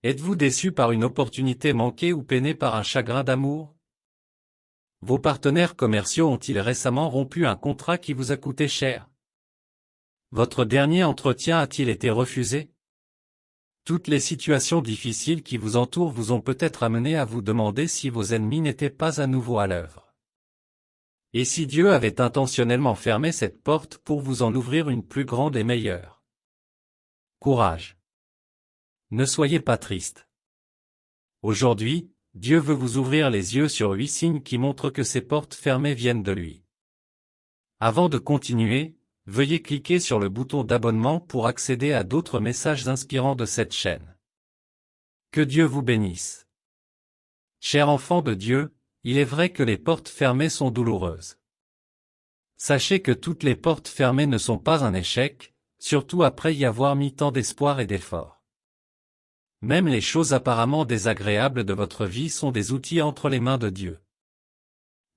Êtes-vous déçu par une opportunité manquée ou peiné par un chagrin d'amour? Vos partenaires commerciaux ont-ils récemment rompu un contrat qui vous a coûté cher? Votre dernier entretien a-t-il été refusé? Toutes les situations difficiles qui vous entourent vous ont peut-être amené à vous demander si vos ennemis n'étaient pas à nouveau à l'œuvre. Et si Dieu avait intentionnellement fermé cette porte pour vous en ouvrir une plus grande et meilleure? Courage. Ne soyez pas triste. Aujourd'hui, Dieu veut vous ouvrir les yeux sur 8 signes qui montrent que ces portes fermées viennent de lui. Avant de continuer, veuillez cliquer sur le bouton d'abonnement pour accéder à d'autres messages inspirants de cette chaîne. Que Dieu vous bénisse. Chers enfants de Dieu, il est vrai que les portes fermées sont douloureuses. Sachez que toutes les portes fermées ne sont pas un échec, surtout après y avoir mis tant d'espoir et d'efforts. Même les choses apparemment désagréables de votre vie sont des outils entre les mains de Dieu.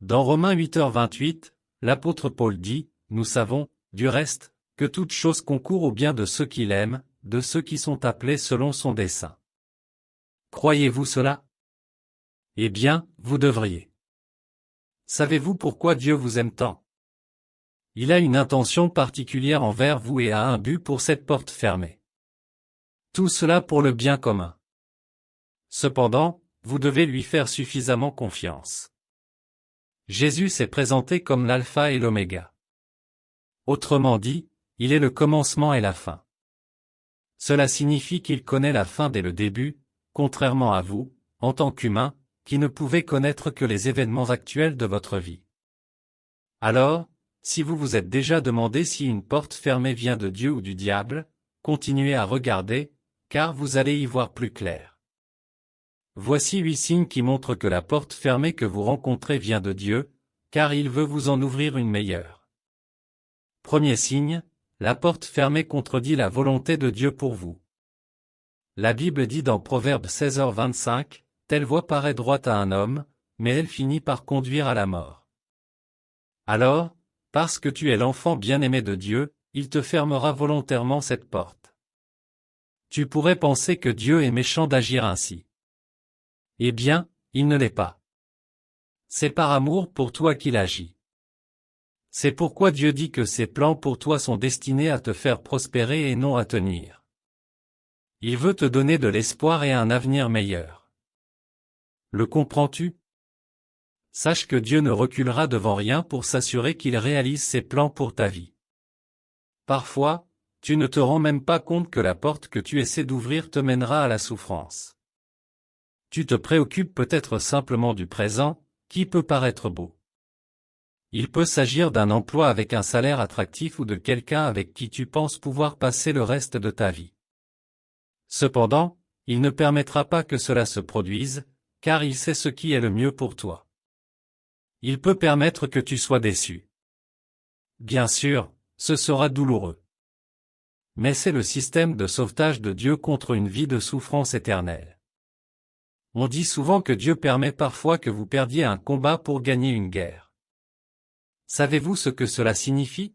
Dans Romains 8h28, l'apôtre Paul dit, « Nous savons, du reste, que toute chose concourt au bien de ceux qui l'aiment, de ceux qui sont appelés selon son dessein. » Croyez-vous cela? Eh bien, vous devriez. Savez-vous pourquoi Dieu vous aime tant? Il a une intention particulière envers vous et a un but pour cette porte fermée. Tout cela pour le bien commun. Cependant, vous devez lui faire suffisamment confiance. Jésus s'est présenté comme l'alpha et l'oméga. Autrement dit, il est le commencement et la fin. Cela signifie qu'il connaît la fin dès le début, contrairement à vous, en tant qu'humain, qui ne pouvez connaître que les événements actuels de votre vie. Alors, si vous vous êtes déjà demandé si une porte fermée vient de Dieu ou du diable, continuez à regarder, car vous allez y voir plus clair. Voici 8 signes qui montrent que la porte fermée que vous rencontrez vient de Dieu, car il veut vous en ouvrir une meilleure. Premier signe, la porte fermée contredit la volonté de Dieu pour vous. La Bible dit dans Proverbe 16h25, « Telle voie paraît droite à un homme, mais elle finit par conduire à la mort. » Alors, parce que tu es l'enfant bien-aimé de Dieu, il te fermera volontairement cette porte. Tu pourrais penser que Dieu est méchant d'agir ainsi. Eh bien, il ne l'est pas. C'est par amour pour toi qu'il agit. C'est pourquoi Dieu dit que ses plans pour toi sont destinés à te faire prospérer et non à te nuire. Il veut te donner de l'espoir et un avenir meilleur. Le comprends-tu? Sache que Dieu ne reculera devant rien pour s'assurer qu'il réalise ses plans pour ta vie. Parfois, tu ne te rends même pas compte que la porte que tu essaies d'ouvrir te mènera à la souffrance. Tu te préoccupes peut-être simplement du présent, qui peut paraître beau. Il peut s'agir d'un emploi avec un salaire attractif ou de quelqu'un avec qui tu penses pouvoir passer le reste de ta vie. Cependant, il ne permettra pas que cela se produise, car il sait ce qui est le mieux pour toi. Il peut permettre que tu sois déçu. Bien sûr, ce sera douloureux. Mais c'est le système de sauvetage de Dieu contre une vie de souffrance éternelle. On dit souvent que Dieu permet parfois que vous perdiez un combat pour gagner une guerre. Savez-vous ce que cela signifie?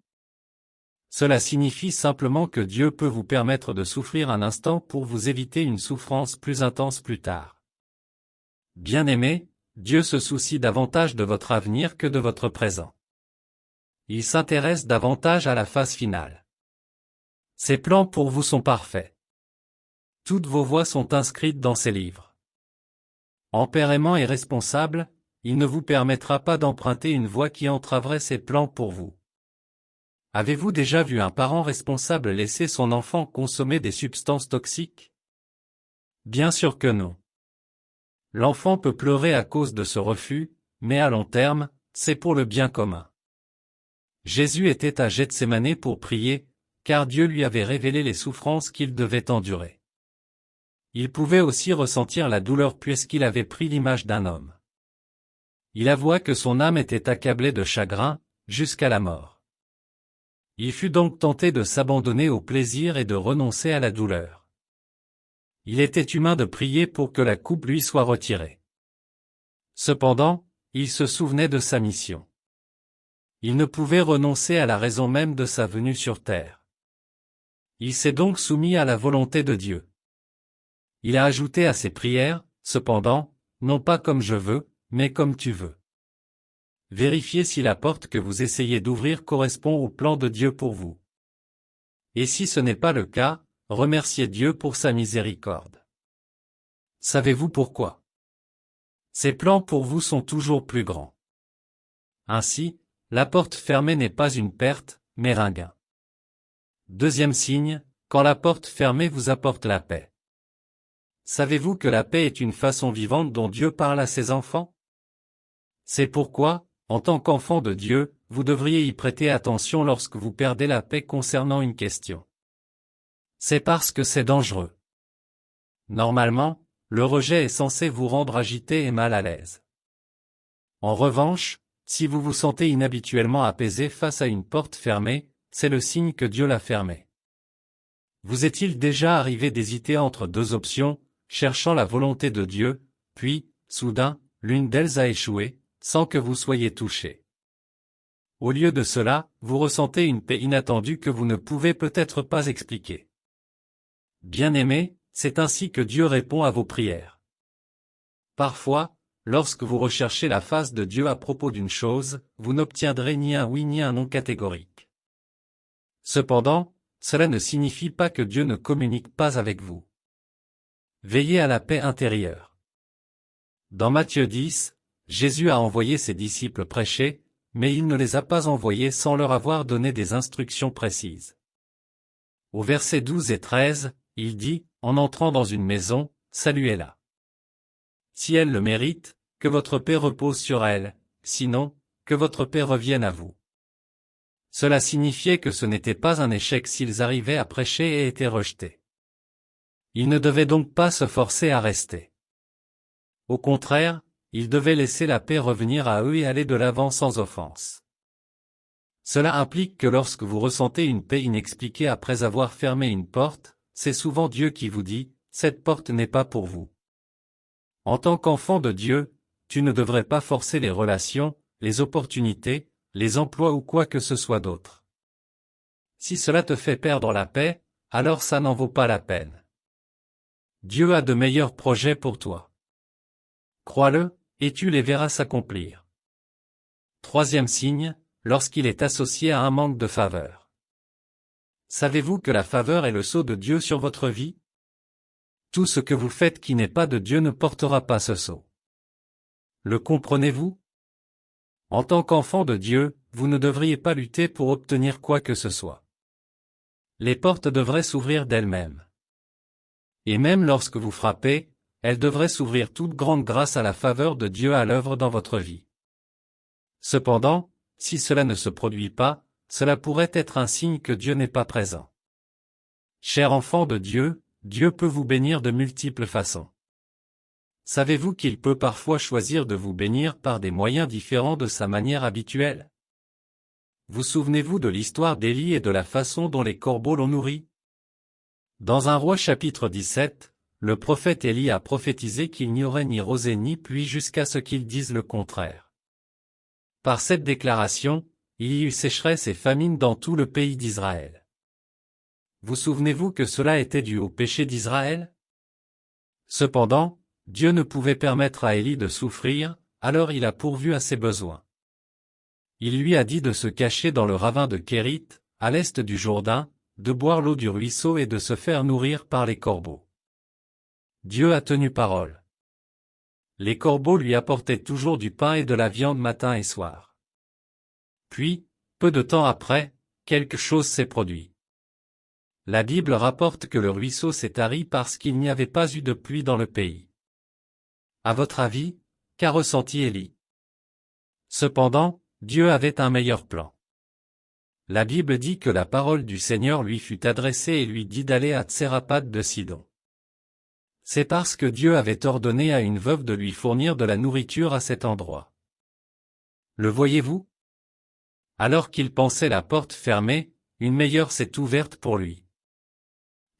Cela signifie simplement que Dieu peut vous permettre de souffrir un instant pour vous éviter une souffrance plus intense plus tard. Bien-aimés, Dieu se soucie davantage de votre avenir que de votre présent. Il s'intéresse davantage à la phase finale. Ses plans pour vous sont parfaits. Toutes vos voies sont inscrites dans ses livres. En père aimant et responsable, il ne vous permettra pas d'emprunter une voie qui entraverait ses plans pour vous. Avez-vous déjà vu un parent responsable laisser son enfant consommer des substances toxiques? Bien sûr que non. L'enfant peut pleurer à cause de ce refus, mais à long terme, c'est pour le bien commun. Jésus était à Gethsémanée pour prier, car Dieu lui avait révélé les souffrances qu'il devait endurer. Il pouvait aussi ressentir la douleur puisqu'il avait pris l'image d'un homme. Il avoua que son âme était accablée de chagrin, jusqu'à la mort. Il fut donc tenté de s'abandonner au plaisir et de renoncer à la douleur. Il était humain de prier pour que la coupe lui soit retirée. Cependant, il se souvenait de sa mission. Il ne pouvait renoncer à la raison même de sa venue sur terre. Il s'est donc soumis à la volonté de Dieu. Il a ajouté à ses prières, cependant, non pas comme je veux, mais comme tu veux. Vérifiez si la porte que vous essayez d'ouvrir correspond au plan de Dieu pour vous. Et si ce n'est pas le cas, remerciez Dieu pour sa miséricorde. Savez-vous pourquoi? Ses plans pour vous sont toujours plus grands. Ainsi, la porte fermée n'est pas une perte, mais un gain. Deuxième signe, quand la porte fermée vous apporte la paix. Savez-vous que la paix est une façon vivante dont Dieu parle à ses enfants? C'est pourquoi, en tant qu'enfant de Dieu, vous devriez y prêter attention lorsque vous perdez la paix concernant une question. C'est parce que c'est dangereux. Normalement, le rejet est censé vous rendre agité et mal à l'aise. En revanche, si vous vous sentez inhabituellement apaisé face à une porte fermée, c'est le signe que Dieu l'a fermée. Vous est-il déjà arrivé d'hésiter entre deux options, cherchant la volonté de Dieu, puis, soudain, l'une d'elles a échoué, sans que vous soyez touché. Au lieu de cela, vous ressentez une paix inattendue que vous ne pouvez peut-être pas expliquer. Bien-aimés, c'est ainsi que Dieu répond à vos prières. Parfois, lorsque vous recherchez la face de Dieu à propos d'une chose, vous n'obtiendrez ni un oui ni un non catégorique. Cependant, cela ne signifie pas que Dieu ne communique pas avec vous. Veillez à la paix intérieure. Dans Matthieu 10, Jésus a envoyé ses disciples prêcher, mais il ne les a pas envoyés sans leur avoir donné des instructions précises. Au versets 12 et 13, il dit, en entrant dans une maison, saluez-la. Si elle le mérite, que votre paix repose sur elle, sinon, que votre paix revienne à vous. Cela signifiait que ce n'était pas un échec s'ils arrivaient à prêcher et étaient rejetés. Ils ne devaient donc pas se forcer à rester. Au contraire, ils devaient laisser la paix revenir à eux et aller de l'avant sans offense. Cela implique que lorsque vous ressentez une paix inexpliquée après avoir fermé une porte, c'est souvent Dieu qui vous dit, cette porte n'est pas pour vous. En tant qu'enfant de Dieu, tu ne devrais pas forcer les relations, les opportunités, les emplois ou quoi que ce soit d'autre. Si cela te fait perdre la paix, alors ça n'en vaut pas la peine. Dieu a de meilleurs projets pour toi. Crois-le, et tu les verras s'accomplir. Troisième signe, lorsqu'il est associé à un manque de faveur. Savez-vous que la faveur est le sceau de Dieu sur votre vie? Tout ce que vous faites qui n'est pas de Dieu ne portera pas ce sceau. Le comprenez-vous? En tant qu'enfant de Dieu, vous ne devriez pas lutter pour obtenir quoi que ce soit. Les portes devraient s'ouvrir d'elles-mêmes. Et même lorsque vous frappez, elles devraient s'ouvrir toute grande grâce à la faveur de Dieu à l'œuvre dans votre vie. Cependant, si cela ne se produit pas, cela pourrait être un signe que Dieu n'est pas présent. Cher enfant de Dieu, Dieu peut vous bénir de multiples façons. Savez-vous qu'il peut parfois choisir de vous bénir par des moyens différents de sa manière habituelle? Vous souvenez-vous de l'histoire d'Élie et de la façon dont les corbeaux l'ont nourri? Dans 1 Roi chapitre 17, le prophète Élie a prophétisé qu'il n'y aurait ni rosée ni pluie jusqu'à ce qu'il dise le contraire. Par cette déclaration, il y eut sécheresse et famine dans tout le pays d'Israël. Vous souvenez-vous que cela était dû au péché d'Israël? Cependant, Dieu ne pouvait permettre à Élie de souffrir, alors il a pourvu à ses besoins. Il lui a dit de se cacher dans le ravin de Kérit, à l'est du Jourdain, de boire l'eau du ruisseau et de se faire nourrir par les corbeaux. Dieu a tenu parole. Les corbeaux lui apportaient toujours du pain et de la viande matin et soir. Puis, peu de temps après, quelque chose s'est produit. La Bible rapporte que le ruisseau s'est tari parce qu'il n'y avait pas eu de pluie dans le pays. À votre avis, qu'a ressenti Élie? Cependant, Dieu avait un meilleur plan. La Bible dit que la parole du Seigneur lui fut adressée et lui dit d'aller à Tsérapate de Sidon. C'est parce que Dieu avait ordonné à une veuve de lui fournir de la nourriture à cet endroit. Le voyez-vous? Alors qu'il pensait la porte fermée, une meilleure s'est ouverte pour lui.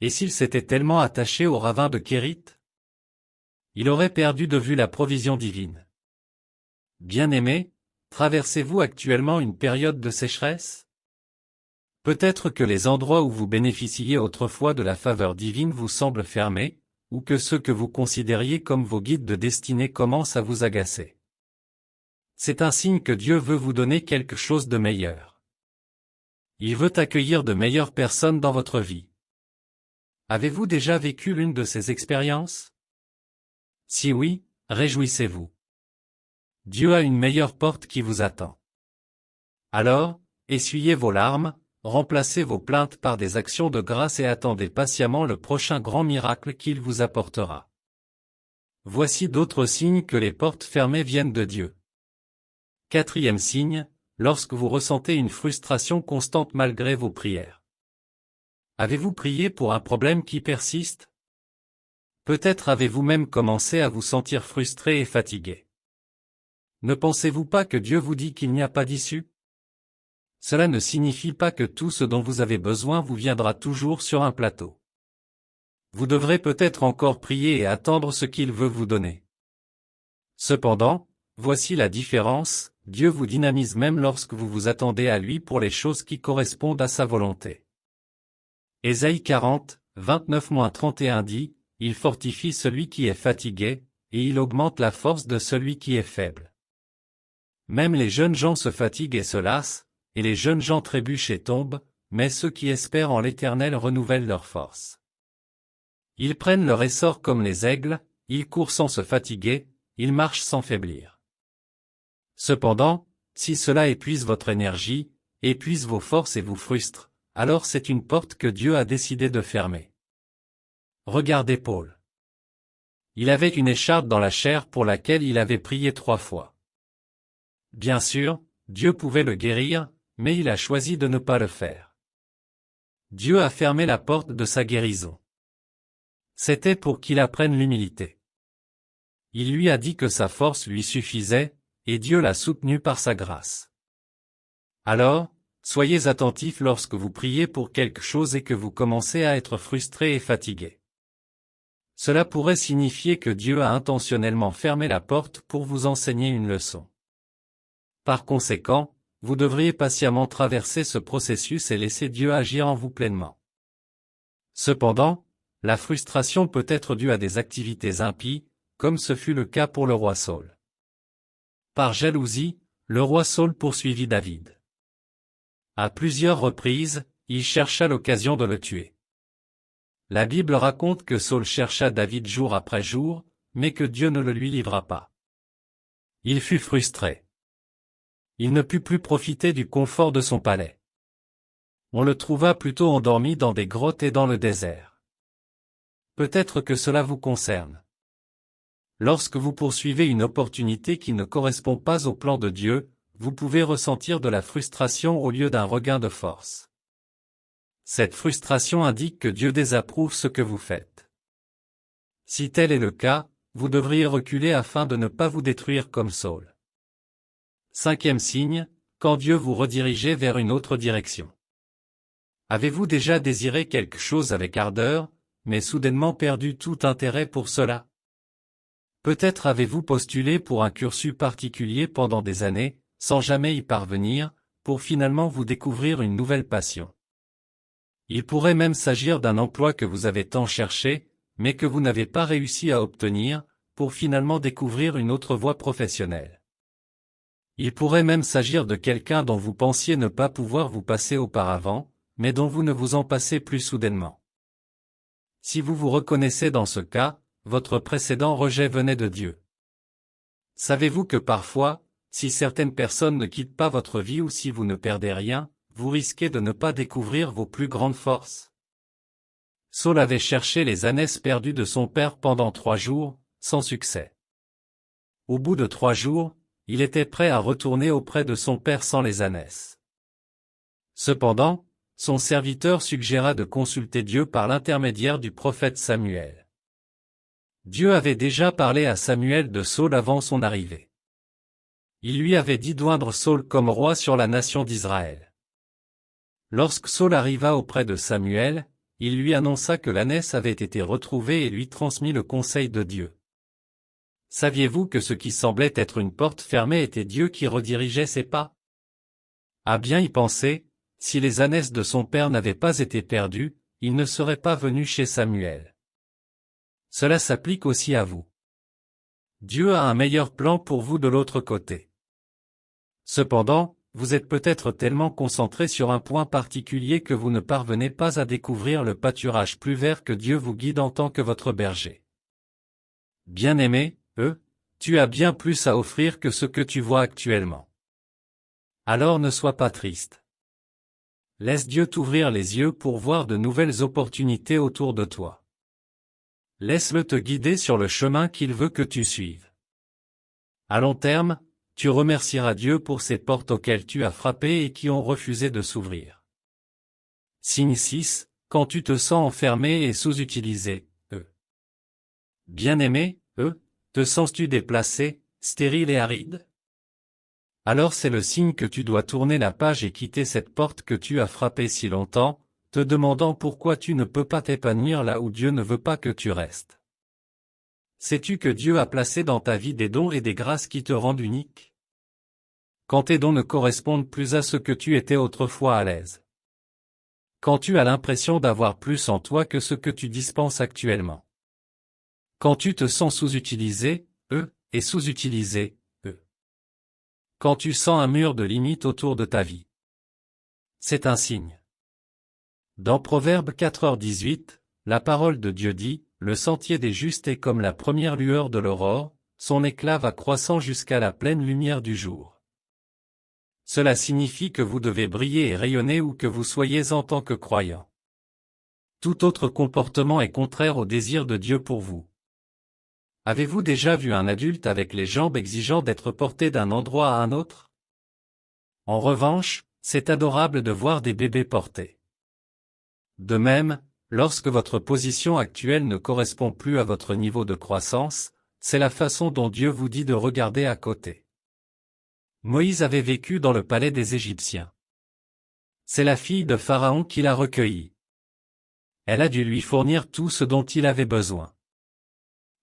Et s'il s'était tellement attaché au ravin de Kérit? Il aurait perdu de vue la provision divine. Bien-aimés, traversez-vous actuellement une période de sécheresse? Peut-être que les endroits où vous bénéficiiez autrefois de la faveur divine vous semblent fermés, ou que ceux que vous considériez comme vos guides de destinée commencent à vous agacer. C'est un signe que Dieu veut vous donner quelque chose de meilleur. Il veut accueillir de meilleures personnes dans votre vie. Avez-vous déjà vécu l'une de ces expériences? Si oui, réjouissez-vous. Dieu a une meilleure porte qui vous attend. Alors, essuyez vos larmes, remplacez vos plaintes par des actions de grâce et attendez patiemment le prochain grand miracle qu'il vous apportera. Voici d'autres signes que les portes fermées viennent de Dieu. Quatrième signe, lorsque vous ressentez une frustration constante malgré vos prières. Avez-vous prié pour un problème qui persiste? Peut-être avez-vous même commencé à vous sentir frustré et fatigué. Ne pensez-vous pas que Dieu vous dit qu'il n'y a pas d'issue? Cela ne signifie pas que tout ce dont vous avez besoin vous viendra toujours sur un plateau. Vous devrez peut-être encore prier et attendre ce qu'il veut vous donner. Cependant, voici la différence, Dieu vous dynamise même lorsque vous vous attendez à lui pour les choses qui correspondent à sa volonté. Ésaïe 40, 29-31 dit, « Il fortifie celui qui est fatigué, et il augmente la force de celui qui est faible. » Même les jeunes gens se fatiguent et se lassent, et les jeunes gens trébuchent et tombent, mais ceux qui espèrent en l'Éternel renouvellent leur force. Ils prennent leur essor comme les aigles, ils courent sans se fatiguer, ils marchent sans faiblir. Cependant, si cela épuise votre énergie, épuise vos forces et vous frustre, alors c'est une porte que Dieu a décidé de fermer. Regardez Paul. Il avait une écharpe dans la chair pour laquelle il avait prié 3 fois. Bien sûr, Dieu pouvait le guérir, mais il a choisi de ne pas le faire. Dieu a fermé la porte de sa guérison. C'était pour qu'il apprenne l'humilité. Il lui a dit que sa force lui suffisait, et Dieu l'a soutenu par sa grâce. Alors, soyez attentifs lorsque vous priez pour quelque chose et que vous commencez à être frustré et fatigué. Cela pourrait signifier que Dieu a intentionnellement fermé la porte pour vous enseigner une leçon. Par conséquent, vous devriez patiemment traverser ce processus et laisser Dieu agir en vous pleinement. Cependant, la frustration peut être due à des activités impies, comme ce fut le cas pour le roi Saül. Par jalousie, le roi Saül poursuivit David. À plusieurs reprises, il chercha l'occasion de le tuer. La Bible raconte que Saül chercha David jour après jour, mais que Dieu ne le lui livra pas. Il fut frustré. Il ne put plus profiter du confort de son palais. On le trouva plutôt endormi dans des grottes et dans le désert. Peut-être que cela vous concerne. Lorsque vous poursuivez une opportunité qui ne correspond pas au plan de Dieu, vous pouvez ressentir de la frustration au lieu d'un regain de force. Cette frustration indique que Dieu désapprouve ce que vous faites. Si tel est le cas, vous devriez reculer afin de ne pas vous détruire comme Saül. Cinquième signe, quand Dieu vous redirigeait vers une autre direction. Avez-vous déjà désiré quelque chose avec ardeur, mais soudainement perdu tout intérêt pour cela? Peut-être avez-vous postulé pour un cursus particulier pendant des années, sans jamais y parvenir, pour finalement vous découvrir une nouvelle passion. Il pourrait même s'agir d'un emploi que vous avez tant cherché, mais que vous n'avez pas réussi à obtenir, pour finalement découvrir une autre voie professionnelle. Il pourrait même s'agir de quelqu'un dont vous pensiez ne pas pouvoir vous passer auparavant, mais dont vous ne vous en passez plus soudainement. Si vous vous reconnaissez dans ce cas, votre précédent rejet venait de Dieu. Savez-vous que parfois, si certaines personnes ne quittent pas votre vie ou si vous ne perdez rien, vous risquez de ne pas découvrir vos plus grandes forces? Saül avait cherché les ânesses perdues de son père pendant 3 jours, sans succès. Au bout de 3 jours, il était prêt à retourner auprès de son père sans les ânesses. Cependant, son serviteur suggéra de consulter Dieu par l'intermédiaire du prophète Samuel. Dieu avait déjà parlé à Samuel de Saül avant son arrivée. Il lui avait dit d'oindre Saül comme roi sur la nation d'Israël. Lorsque Saül arriva auprès de Samuel, il lui annonça que l'ânesse avait été retrouvée et lui transmit le conseil de Dieu. Saviez-vous que ce qui semblait être une porte fermée était Dieu qui redirigeait ses pas? À bien y penser, si les ânesses de son père n'avaient pas été perdues, il ne serait pas venu chez Samuel. Cela s'applique aussi à vous. Dieu a un meilleur plan pour vous de l'autre côté. Cependant, vous êtes peut-être tellement concentré sur un point particulier que vous ne parvenez pas à découvrir le pâturage plus vert que Dieu vous guide en tant que votre berger. Bien-aimé, tu as bien plus à offrir que ce que tu vois actuellement. Alors ne sois pas triste. Laisse Dieu t'ouvrir les yeux pour voir de nouvelles opportunités autour de toi. Laisse-le te guider sur le chemin qu'il veut que tu suives. À long terme, tu remercieras Dieu pour ces portes auxquelles tu as frappé et qui ont refusé de s'ouvrir. Signe 6, quand tu te sens enfermé et sous-utilisé, Bien-aimé, te sens-tu déplacé, stérile et aride? Alors c'est le signe que tu dois tourner la page et quitter cette porte que tu as frappée si longtemps, te demandant pourquoi tu ne peux pas t'épanouir là où Dieu ne veut pas que tu restes. Sais-tu que Dieu a placé dans ta vie des dons et des grâces qui te rendent unique? Quand tes dons ne correspondent plus à ce que tu étais autrefois à l'aise. Quand tu as l'impression d'avoir plus en toi que ce que tu dispenses actuellement. Quand tu te sens sous-utilisé, et sous-utilisé, Quand tu sens un mur de limite autour de ta vie. C'est un signe. Dans Proverbe 4h18, la parole de Dieu dit, « Le sentier des justes est comme la première lueur de l'aurore, son éclat va croissant jusqu'à la pleine lumière du jour. » Cela signifie que vous devez briller et rayonner où que vous soyez en tant que croyant. Tout autre comportement est contraire au désir de Dieu pour vous. Avez-vous déjà vu un adulte avec les jambes exigeant d'être porté d'un endroit à un autre? En revanche, c'est adorable de voir des bébés portés. De même, lorsque votre position actuelle ne correspond plus à votre niveau de croissance, c'est la façon dont Dieu vous dit de regarder à côté. Moïse avait vécu dans le palais des Égyptiens. C'est la fille de Pharaon qui l'a recueilli. Elle a dû lui fournir tout ce dont il avait besoin.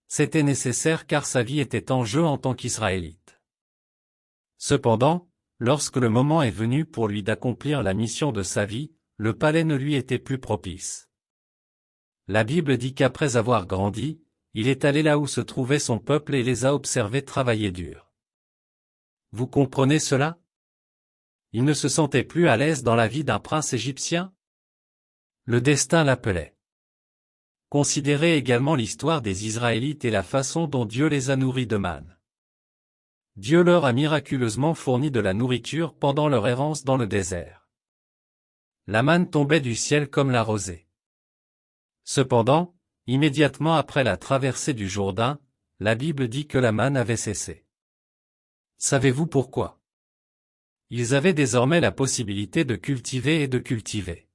C'était nécessaire car sa vie était en jeu en tant qu'Israélite. Cependant, lorsque le moment est venu pour lui d'accomplir la mission de sa vie, le palais ne lui était plus propice. La Bible dit qu'après avoir grandi, il est allé là où se trouvait son peuple et les a observés travailler dur. Vous comprenez cela? Il ne se sentait plus à l'aise dans la vie d'un prince égyptien? Le destin l'appelait. Considérez également l'histoire des Israélites et la façon dont Dieu les a nourris de manne. Dieu leur a miraculeusement fourni de la nourriture pendant leur errance dans le désert. La manne tombait du ciel comme la rosée. Cependant, immédiatement après la traversée du Jourdain, la Bible dit que la manne avait cessé. Savez-vous pourquoi? Ils avaient désormais la possibilité de cultiver et de cultiver.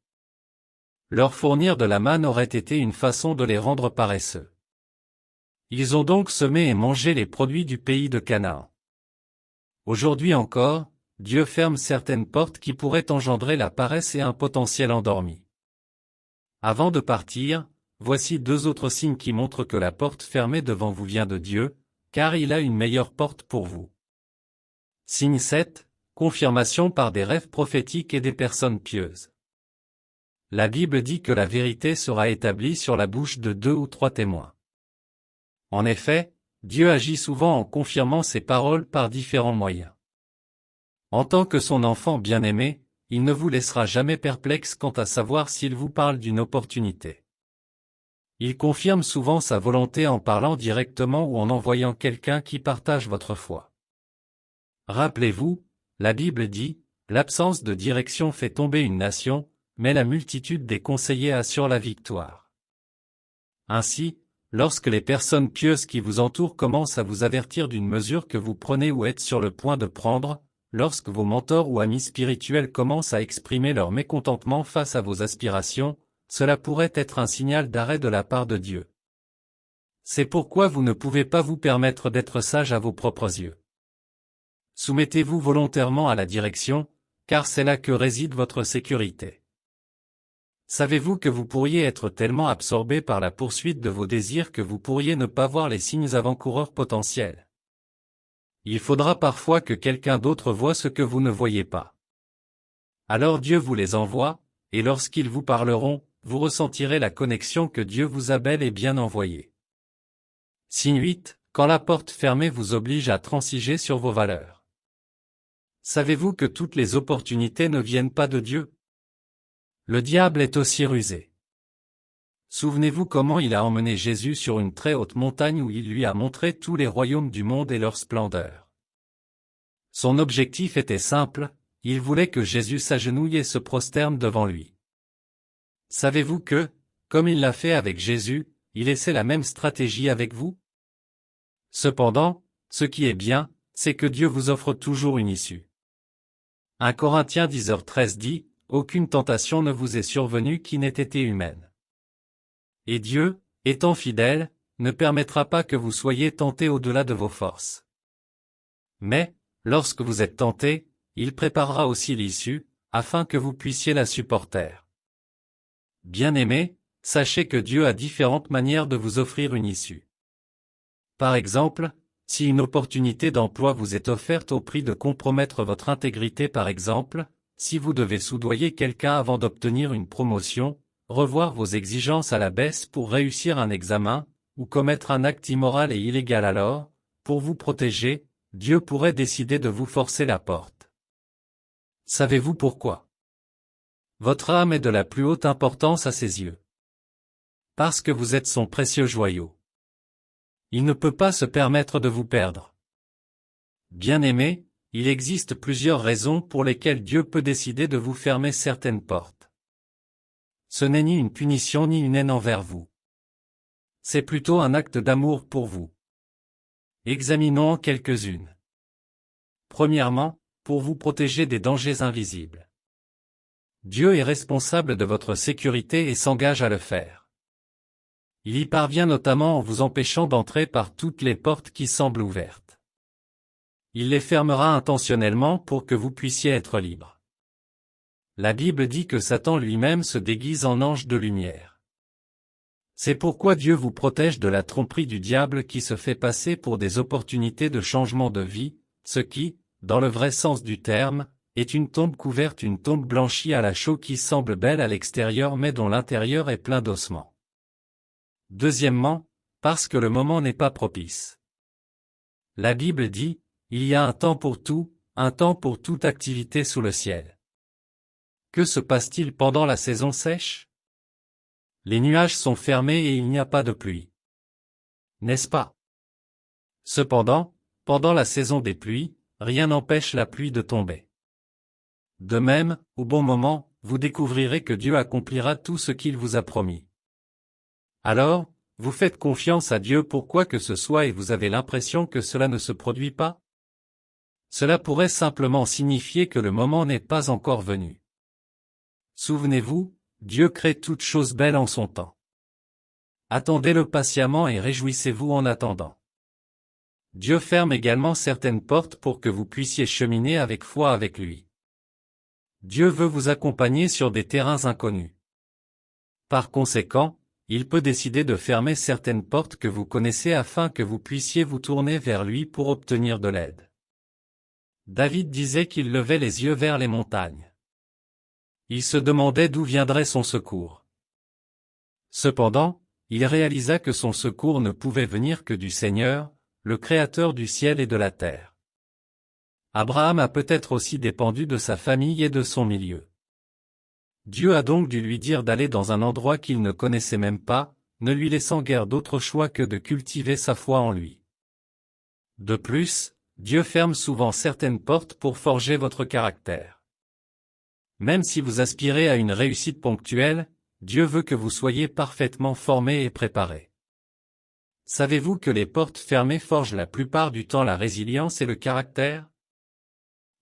Leur fournir de la manne aurait été une façon de les rendre paresseux. Ils ont donc semé et mangé les produits du pays de Canaan. Aujourd'hui encore, Dieu ferme certaines portes qui pourraient engendrer la paresse et un potentiel endormi. Avant de partir, voici 2 autres signes qui montrent que la porte fermée devant vous vient de Dieu, car il a une meilleure porte pour vous. Signe 7, confirmation par des rêves prophétiques et des personnes pieuses. La Bible dit que la vérité sera établie sur la bouche de 2 ou 3 témoins. En effet, Dieu agit souvent en confirmant ses paroles par différents moyens. En tant que son enfant bien-aimé, il ne vous laissera jamais perplexe quant à savoir s'il vous parle d'une opportunité. Il confirme souvent sa volonté en parlant directement ou en envoyant quelqu'un qui partage votre foi. Rappelez-vous, la Bible dit, « L'absence de direction fait tomber une nation, mais la multitude des conseillers assure la victoire. » Ainsi, lorsque les personnes pieuses qui vous entourent commencent à vous avertir d'une mesure que vous prenez ou êtes sur le point de prendre, lorsque vos mentors ou amis spirituels commencent à exprimer leur mécontentement face à vos aspirations, cela pourrait être un signal d'arrêt de la part de Dieu. C'est pourquoi vous ne pouvez pas vous permettre d'être sage à vos propres yeux. Soumettez-vous volontairement à la direction, car c'est là que réside votre sécurité. Savez-vous que vous pourriez être tellement absorbé par la poursuite de vos désirs que vous pourriez ne pas voir les signes avant-coureurs potentiels? Il faudra parfois que quelqu'un d'autre voie ce que vous ne voyez pas. Alors Dieu vous les envoie, et lorsqu'ils vous parleront, vous ressentirez la connexion que Dieu vous a bel et bien envoyée. Signe 8. Quand la porte fermée vous oblige à transiger sur vos valeurs. Savez-vous que toutes les opportunités ne viennent pas de Dieu? Le diable est aussi rusé. Souvenez-vous comment il a emmené Jésus sur une très haute montagne où il lui a montré tous les royaumes du monde et leur splendeur. Son objectif était simple, il voulait que Jésus s'agenouille et se prosterne devant lui. Savez-vous que, comme il l'a fait avec Jésus, il essaie la même stratégie avec vous? Cependant, ce qui est bien, c'est que Dieu vous offre toujours une issue. 1 Corinthiens 10h13 dit, « Aucune tentation ne vous est survenue qui n'ait été humaine. » Et Dieu, étant fidèle, ne permettra pas que vous soyez tentés au-delà de vos forces. Mais, lorsque vous êtes tentés, il préparera aussi l'issue, afin que vous puissiez la supporter. Bien-aimés, sachez que Dieu a différentes manières de vous offrir une issue. Par exemple, si une opportunité d'emploi vous est offerte au prix de compromettre votre intégrité par exemple, si vous devez soudoyer quelqu'un avant d'obtenir une promotion, revoir vos exigences à la baisse pour réussir un examen, ou commettre un acte immoral et illégal alors, pour vous protéger, Dieu pourrait décider de vous forcer la porte. Savez-vous pourquoi? Votre âme est de la plus haute importance à ses yeux. Parce que vous êtes son précieux joyau. Il ne peut pas se permettre de vous perdre. Bien-aimés, il existe plusieurs raisons pour lesquelles Dieu peut décider de vous fermer certaines portes. Ce n'est ni une punition ni une haine envers vous. C'est plutôt un acte d'amour pour vous. Examinons en quelques-unes. Premièrement, pour vous protéger des dangers invisibles. Dieu est responsable de votre sécurité et s'engage à le faire. Il y parvient notamment en vous empêchant d'entrer par toutes les portes qui semblent ouvertes. Il les fermera intentionnellement pour que vous puissiez être libre. La Bible dit que Satan lui-même se déguise en ange de lumière. C'est pourquoi Dieu vous protège de la tromperie du diable qui se fait passer pour des opportunités de changement de vie, ce qui, dans le vrai sens du terme, est une tombe couverte, une tombe blanchie à la chaux qui semble belle à l'extérieur mais dont l'intérieur est plein d'ossements. Deuxièmement, parce que le moment n'est pas propice. La Bible dit, il y a un temps pour tout, un temps pour toute activité sous le ciel. Que se passe-t-il pendant la saison sèche? Les nuages sont fermés et il n'y a pas de pluie. N'est-ce pas? Cependant, pendant la saison des pluies, rien n'empêche la pluie de tomber. De même, au bon moment, vous découvrirez que Dieu accomplira tout ce qu'il vous a promis. Alors, vous faites confiance à Dieu pour quoi que ce soit et vous avez l'impression que cela ne se produit pas? Cela pourrait simplement signifier que le moment n'est pas encore venu. Souvenez-vous, Dieu crée toutes choses belles en son temps. Attendez-le patiemment et réjouissez-vous en attendant. Dieu ferme également certaines portes pour que vous puissiez cheminer avec foi avec lui. Dieu veut vous accompagner sur des terrains inconnus. Par conséquent, il peut décider de fermer certaines portes que vous connaissez afin que vous puissiez vous tourner vers lui pour obtenir de l'aide. David disait qu'il levait les yeux vers les montagnes. Il se demandait d'où viendrait son secours. Cependant, il réalisa que son secours ne pouvait venir que du Seigneur, le Créateur du ciel et de la terre. Abraham a peut-être aussi dépendu de sa famille et de son milieu. Dieu a donc dû lui dire d'aller dans un endroit qu'il ne connaissait même pas, ne lui laissant guère d'autre choix que de cultiver sa foi en lui. De plus, Dieu ferme souvent certaines portes pour forger votre caractère. Même si vous aspirez à une réussite ponctuelle, Dieu veut que vous soyez parfaitement formé et préparé. Savez-vous que les portes fermées forgent la plupart du temps la résilience et le caractère?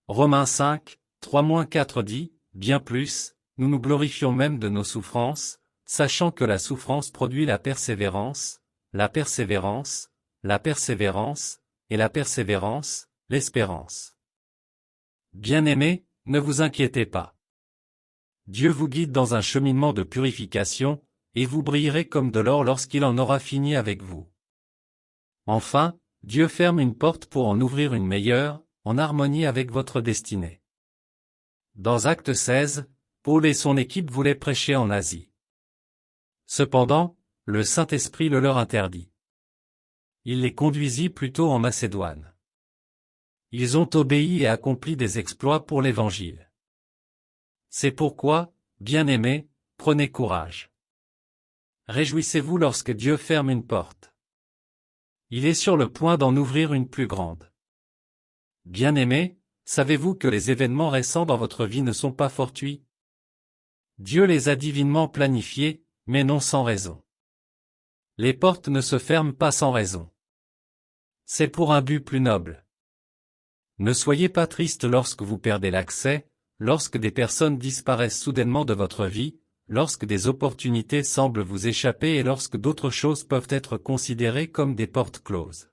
Romains 5, 3-4 dit, bien plus, nous nous glorifions même de nos souffrances, sachant que la souffrance produit la persévérance, la persévérance, la persévérance, et la persévérance, l'espérance. Bien-aimés, ne vous inquiétez pas. Dieu vous guide dans un cheminement de purification, et vous brillerez comme de l'or lorsqu'il en aura fini avec vous. Enfin, Dieu ferme une porte pour en ouvrir une meilleure, en harmonie avec votre destinée. Dans Actes 16, Paul et son équipe voulaient prêcher en Asie. Cependant, le Saint-Esprit le leur interdit. il les conduisit plutôt en Macédoine. Ils ont obéi et accompli des exploits pour l'Évangile. C'est pourquoi, bien-aimés, prenez courage. Réjouissez-vous lorsque Dieu ferme une porte. Il est sur le point d'en ouvrir une plus grande. Bien-aimés, savez-vous que les événements récents dans votre vie ne sont pas fortuits? Dieu les a divinement planifiés, mais non sans raison. Les portes ne se ferment pas sans raison. C'est pour un but plus noble. Ne soyez pas tristes lorsque vous perdez l'accès, lorsque des personnes disparaissent soudainement de votre vie, lorsque des opportunités semblent vous échapper et lorsque d'autres choses peuvent être considérées comme des portes closes.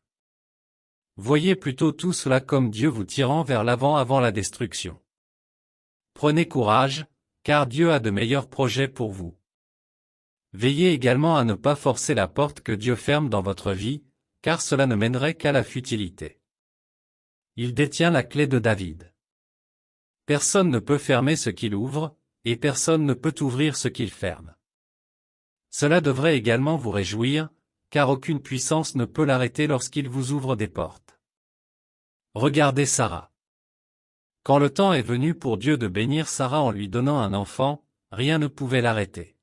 Voyez plutôt tout cela comme Dieu vous tirant vers l'avant avant la destruction. Prenez courage, car Dieu a de meilleurs projets pour vous. Veillez également à ne pas forcer la porte que Dieu ferme dans votre vie, car cela ne mènerait qu'à la futilité. Il détient la clé de David. Personne ne peut fermer ce qu'il ouvre, et personne ne peut ouvrir ce qu'il ferme. Cela devrait également vous réjouir, car aucune puissance ne peut l'arrêter lorsqu'il vous ouvre des portes. Regardez Sarah. Quand le temps est venu pour Dieu de bénir Sarah en lui donnant un enfant, rien ne pouvait l'arrêter.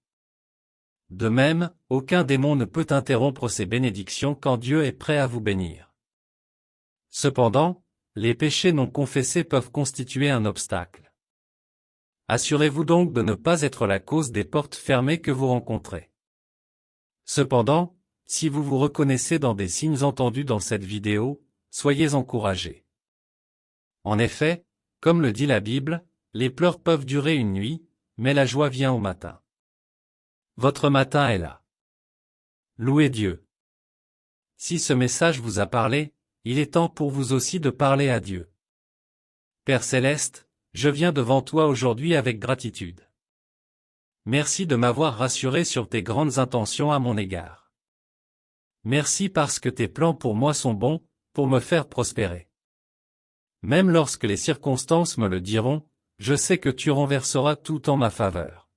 De même, aucun démon ne peut interrompre ses bénédictions quand Dieu est prêt à vous bénir. Cependant, les péchés non confessés peuvent constituer un obstacle. Assurez-vous donc de ne pas être la cause des portes fermées que vous rencontrez. Cependant, si vous vous reconnaissez dans des signes entendus dans cette vidéo, soyez encouragés. En effet, comme le dit la Bible, les pleurs peuvent durer une nuit, mais la joie vient au matin. Votre matin est là. Louez Dieu. Si ce message vous a parlé, il est temps pour vous aussi de parler à Dieu. Père Céleste, je viens devant toi aujourd'hui avec gratitude. Merci de m'avoir rassuré sur tes grandes intentions à mon égard. Merci parce que tes plans pour moi sont bons, pour me faire prospérer. Même lorsque les circonstances me le diront, je sais que tu renverseras tout en ma faveur.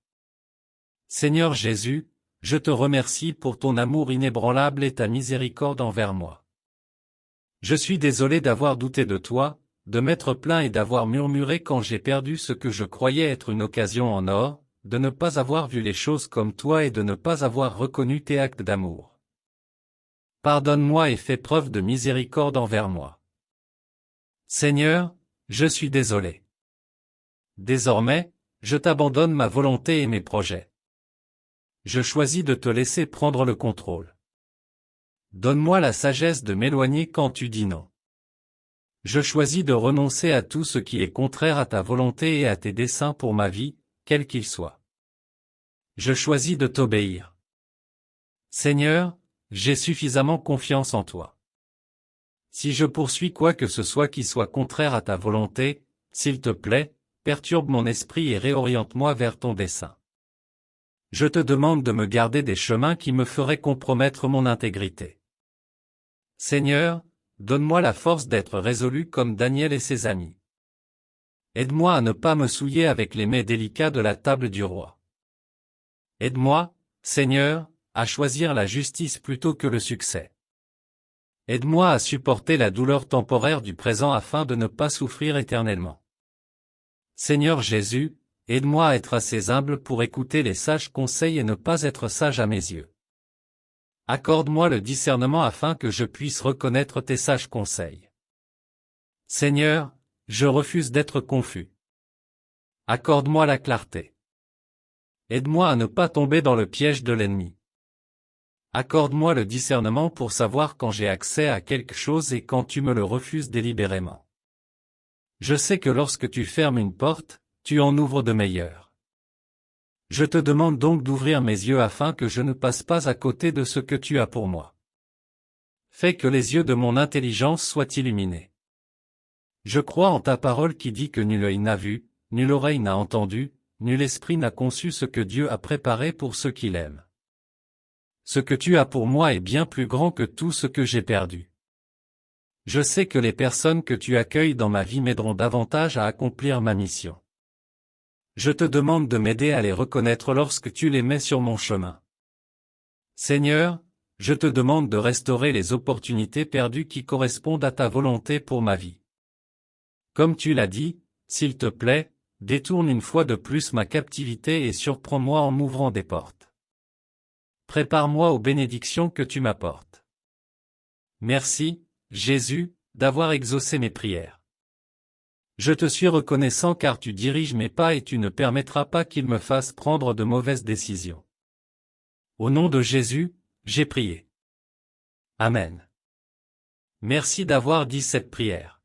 Seigneur Jésus, je te remercie pour ton amour inébranlable et ta miséricorde envers moi. Je suis désolé d'avoir douté de toi, de m'être plaint et d'avoir murmuré quand j'ai perdu ce que je croyais être une occasion en or, de ne pas avoir vu les choses comme toi et de ne pas avoir reconnu tes actes d'amour. Pardonne-moi et fais preuve de miséricorde envers moi. Seigneur, je suis désolé. Désormais, je t'abandonne ma volonté et mes projets. Je choisis de te laisser prendre le contrôle. Donne-moi la sagesse de m'éloigner quand tu dis non. Je choisis de renoncer à tout ce qui est contraire à ta volonté et à tes desseins pour ma vie, quels qu'ils soient. Je choisis de t'obéir. Seigneur, j'ai suffisamment confiance en toi. Si je poursuis quoi que ce soit qui soit contraire à ta volonté, s'il te plaît, perturbe mon esprit et réoriente-moi vers ton dessein. Je te demande de me garder des chemins qui me feraient compromettre mon intégrité. Seigneur, donne-moi la force d'être résolu comme Daniel et ses amis. Aide-moi à ne pas me souiller avec les mets délicats de la table du roi. Aide-moi, Seigneur, à choisir la justice plutôt que le succès. Aide-moi à supporter la douleur temporaire du présent afin de ne pas souffrir éternellement. Seigneur Jésus, aide-moi à être assez humble pour écouter les sages conseils et ne pas être sage à mes yeux. Accorde-moi le discernement afin que je puisse reconnaître tes sages conseils. Seigneur, je refuse d'être confus. Accorde-moi la clarté. Aide-moi à ne pas tomber dans le piège de l'ennemi. Accorde-moi le discernement pour savoir quand j'ai accès à quelque chose et quand tu me le refuses délibérément. Je sais que lorsque tu fermes une porte, tu en ouvres de meilleures. Je te demande donc d'ouvrir mes yeux afin que je ne passe pas à côté de ce que tu as pour moi. Fais que les yeux de mon intelligence soient illuminés. Je crois en ta parole qui dit que nul œil n'a vu, nulle oreille n'a entendu, nul esprit n'a conçu ce que Dieu a préparé pour ceux qui l'aiment. Ce que tu as pour moi est bien plus grand que tout ce que j'ai perdu. Je sais que les personnes que tu accueilles dans ma vie m'aideront davantage à accomplir ma mission. Je te demande de m'aider à les reconnaître lorsque tu les mets sur mon chemin. Seigneur, Je te demande de restaurer les opportunités perdues qui correspondent à ta volonté pour ma vie. Comme tu l'as dit, s'il te plaît, détourne une fois de plus ma captivité et surprends-moi en m'ouvrant des portes. Prépare-moi aux bénédictions que tu m'apportes. Merci, Jésus, d'avoir exaucé mes prières. Je te suis reconnaissant car tu diriges mes pas et tu ne permettras pas qu'ils me fassent prendre de mauvaises décisions. Au nom de Jésus, j'ai prié. Amen. Merci d'avoir dit cette prière.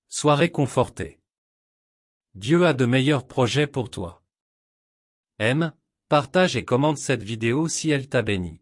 Sois réconforté. Dieu a de meilleurs projets pour toi. Aime, partage et commente cette vidéo si elle t'a béni.